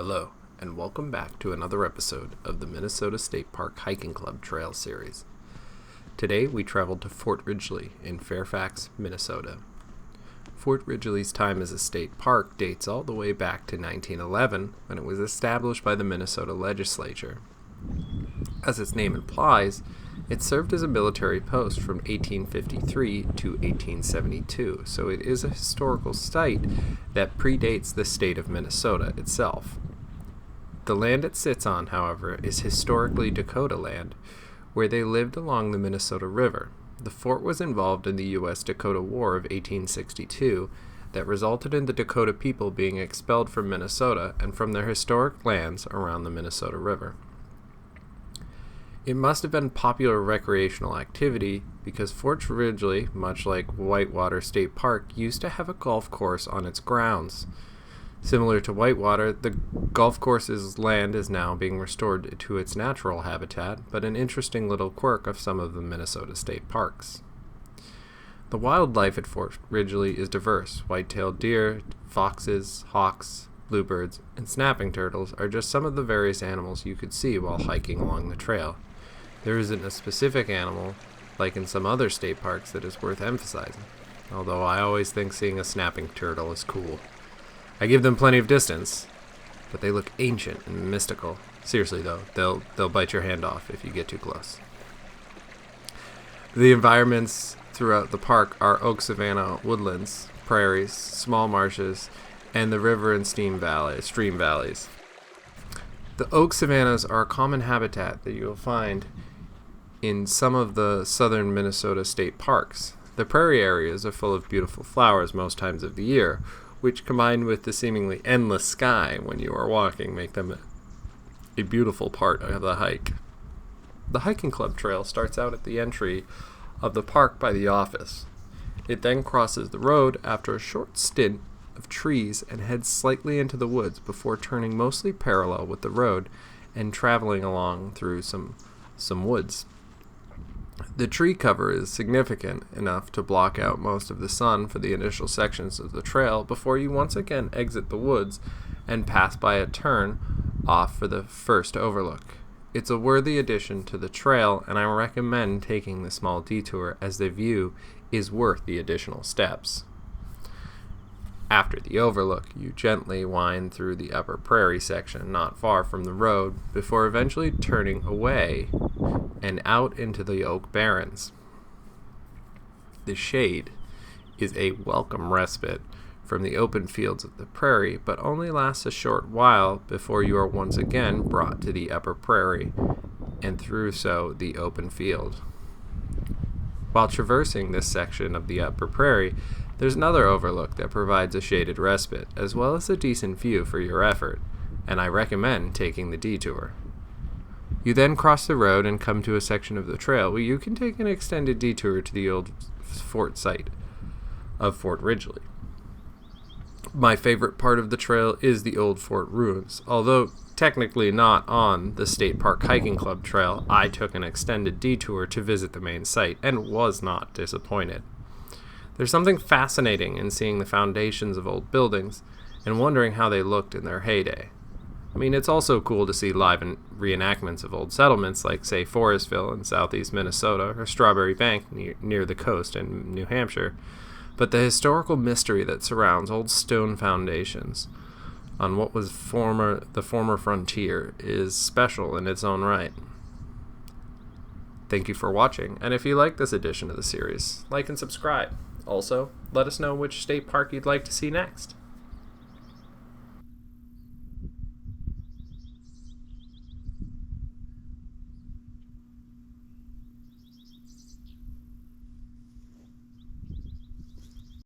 Hello, and welcome back to another episode of the Minnesota State Park Hiking Club Trail Series. Today we traveled to Fort Ridgely in Fairfax, Minnesota. Fort Ridgely's time as a state park dates all the way back to 1911, when it was established by the Minnesota legislature. As its name implies, it served as a military post from 1853 to 1872, so it is a historical site that predates the state of Minnesota itself. The land it sits on, however, is historically Dakota land, where they lived along the Minnesota River. The fort was involved in the U.S.-Dakota War of 1862 that resulted in the Dakota people being expelled from Minnesota and from their historic lands around the Minnesota River. It must have been popular recreational activity because Fort Ridgely, much like Whitewater State Park, used to have a golf course on its grounds. Similar to Whitewater, the golf course's land is now being restored to its natural habitat, but an interesting little quirk of some of the Minnesota state parks. The wildlife at Fort Ridgely is diverse. White-tailed deer, foxes, hawks, bluebirds, and snapping turtles are just some of the various animals you could see while hiking along the trail. There isn't a specific animal, like in some other state parks, that is worth emphasizing, although I always think seeing a snapping turtle is cool. I give them plenty of distance, but they look ancient and mystical. Seriously though, they'll bite your hand off if you get too close. The environments throughout the park are oak savanna woodlands, prairies, small marshes, and the river and stream valleys. The oak savannas are a common habitat that you'll find in some of the southern Minnesota state parks. The prairie areas are full of beautiful flowers most times of the year, which combined with the seemingly endless sky when you are walking make them a beautiful part of the hike. The hiking club trail starts out at the entry of the park by the office. It then crosses the road after a short stint of trees and heads slightly into the woods before turning mostly parallel with the road and traveling along through some woods. The tree cover is significant enough to block out most of the sun for the initial sections of the trail before you once again exit the woods and pass by a turn off for the first overlook. It's a worthy addition to the trail, and I recommend taking the small detour as the view is worth the additional steps. After the overlook, you gently wind through the upper prairie section not far from the road before eventually turning away and out into the Oak Barrens. The shade is a welcome respite from the open fields of the prairie, but only lasts a short while before you are once again brought to the upper prairie and through the open field. While traversing this section of the upper prairie, there's another overlook that provides a shaded respite, as well as a decent view for your effort, and I recommend taking the detour. You then cross the road and come to a section of the trail where you can take an extended detour to the old fort site of Fort Ridgely. My favorite part of the trail is the old fort ruins. Although technically not on the State Park Hiking Club trail, I took an extended detour to visit the main site and was not disappointed. There's something fascinating in seeing the foundations of old buildings and wondering how they looked in their heyday. I mean, it's also cool to see live reenactments of old settlements like, say, Forestville in southeast Minnesota or Strawberry Bank near the coast in New Hampshire, but the historical mystery that surrounds old stone foundations on what was the former frontier is special in its own right. Thank you for watching, and if you like this edition of the series, like and subscribe. Also, let us know which state park you'd like to see next.